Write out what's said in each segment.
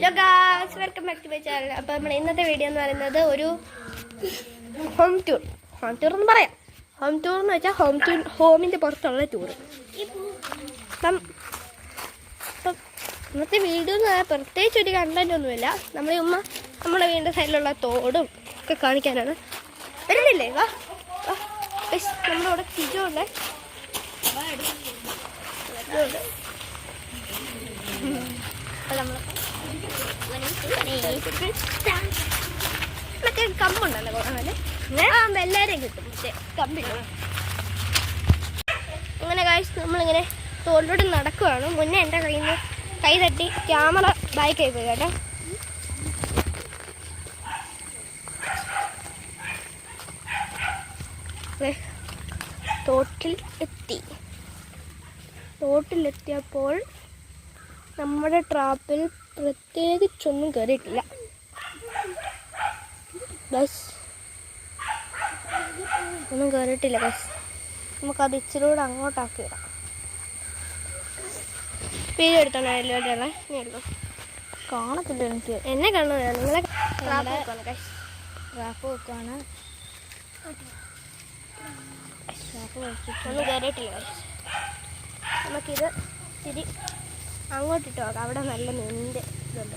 Hello guys, welcome back to my channel. അപ്പോൾ നമ്മുടെ ഇന്നത്തെ വീഡിയോ എന്ന് പറയുന്നത് ഒരു ഹോം ടൂർ എന്ന് പറയാം. ഹോം ടൂർ എന്ന് വെച്ചാൽ ഹോമിൻ്റെ പുറത്തുള്ള ടൂർ. അപ്പം ഇന്നത്തെ വീഡിയോ എന്ന് പറഞ്ഞാൽ പ്രത്യേകിച്ച് ഒരു കണ്ടന്റ് ഒന്നുമില്ല. നമ്മുടെ വീടിൻ്റെ സൈഡിലുള്ള തോടും ഒക്കെ കാണിക്കാനാണ്. വരുന്നില്ലേ? വാ വാ. നമ്മുടെ ഇവിടെ തിജുണ്ട്. മറ്റേ കമ്പുണ്ടല്ലോ കാണാൻ, എല്ലാവരെയും കിട്ടും മറ്റേ കമ്പില്ല. അങ്ങനെ കാഴ്ച നമ്മളിങ്ങനെ തോളിലൂടെ നടക്കുവാണ്. മുന്നേ എൻ്റെ കയ്യിൽ നിന്ന് കൈ തട്ടി ക്യാമറ ബാക്കായി പോയി കേട്ടോ. തോട്ടിലെത്തിയപ്പോൾ നമ്മുടെ ട്രാപ്പിൽ പ്രത്യേകിച്ചൊന്നും കയറിയിട്ടില്ല. ഒന്നും കയറിയിട്ടില്ല ബസ്. നമുക്കത് ഇച്ചിരി കൂടെ അങ്ങോട്ടാക്കി ഇടാം. പേര് എടുത്തോണല്ലോ ഇനിയുള്ളൂ. കാണത്തില്ല എനിക്ക്. എന്നെ കാണുന്നില്ല. നിങ്ങളെ ട്രാപ്പ് വെക്കാണ്. ഒന്നും കയറിയിട്ടില്ല. നമുക്കിത് ഇച്ചിരി അങ്ങോട്ടിട്ട് നോക്കാം. അവിടെ നല്ല നെല്ല് ഇതുണ്ട്.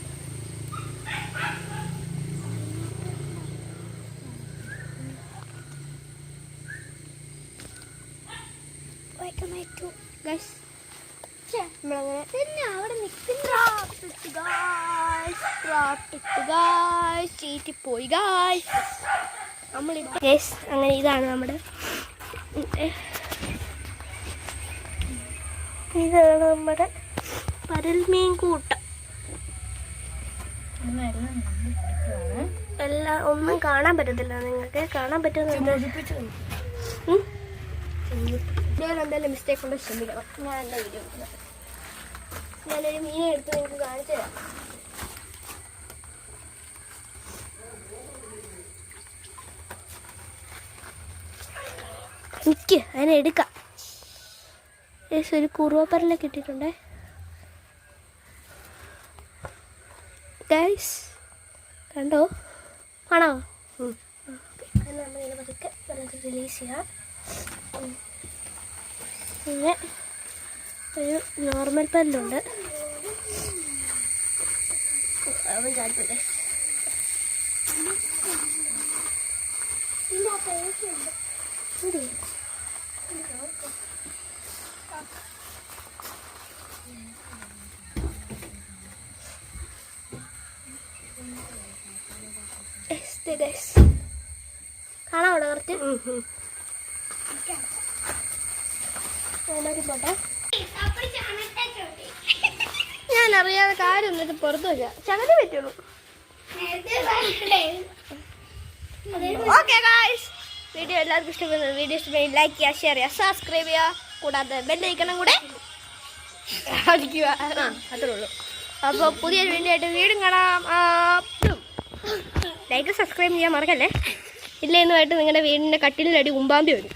അങ്ങനെ ഇതാണ് നമ്മുടെ പരൽമീൻ കൂട്ടം. എല്ലാം ഒന്നും കാണാൻ പറ്റത്തില്ല. നിങ്ങൾക്ക് കാണാൻ പറ്റുന്നുണ്ട്. ഞാൻ എന്തായാലും മിസ്റ്റേക്ക് കൊണ്ട് ക്ഷമിക്കണം. ഞാൻ എൻ്റെ വീഡിയോ ഞാനൊരു മീനെ എടുത്ത് നിങ്ങൾക്ക് കാണിച്ചു തരാം. എനിക്ക് അതിനെ എടുക്കാം. ഒരു കുറുവപ്പരലൊക്കെ ഇട്ടിട്ടുണ്ടേ ഗൈസ്. കണ്ടോ? ആണോ? നമ്മളിങ്ങനെ പതുക്കെ വെള്ളത്തിൽ റിലീസ് ചെയ്യാം. പിന്നെ ഒരു നോർമൽ പല്ലുണ്ട്. അവൻ ചാടിപ്പോട്ടെ. കാണാം അവിടെ കുറച്ച്. പോട്ടെ. ഞാൻ അറിയാതെ കാര്യം എന്നിട്ട് പുറത്തു വയ്ക്കാം. ചകലി പറ്റുള്ളൂ. ഓക്കെ ഗായ്സ്, വീഡിയോ എല്ലാവർക്കും ഇഷ്ടപ്പെടുന്നത്. വീഡിയോ ഇഷ്ടപ്പെടുന്ന ലൈക്ക് ചെയ്യുക, ഷെയർ ചെയ്യുക, സബ്സ്ക്രൈബ് ചെയ്യുക. കൂടാതെ ബെല്ലൈക്കണം കൂടെ അടിക്കുക. അത്രേ ഉള്ളൂ. അപ്പോൾ പുതിയൊരു വീഡിയോ ആയിട്ട് വീണ്ടും കാണാം. ലൈക്ക് സബ്സ്ക്രൈബ് ചെയ്യാൻ മറക്കല്ലേ. ഇല്ല എന്നുമായിട്ട് നിങ്ങളുടെ വീടിൻ്റെ കട്ടിലിനടി ഉമ്പാമ്പി വരും.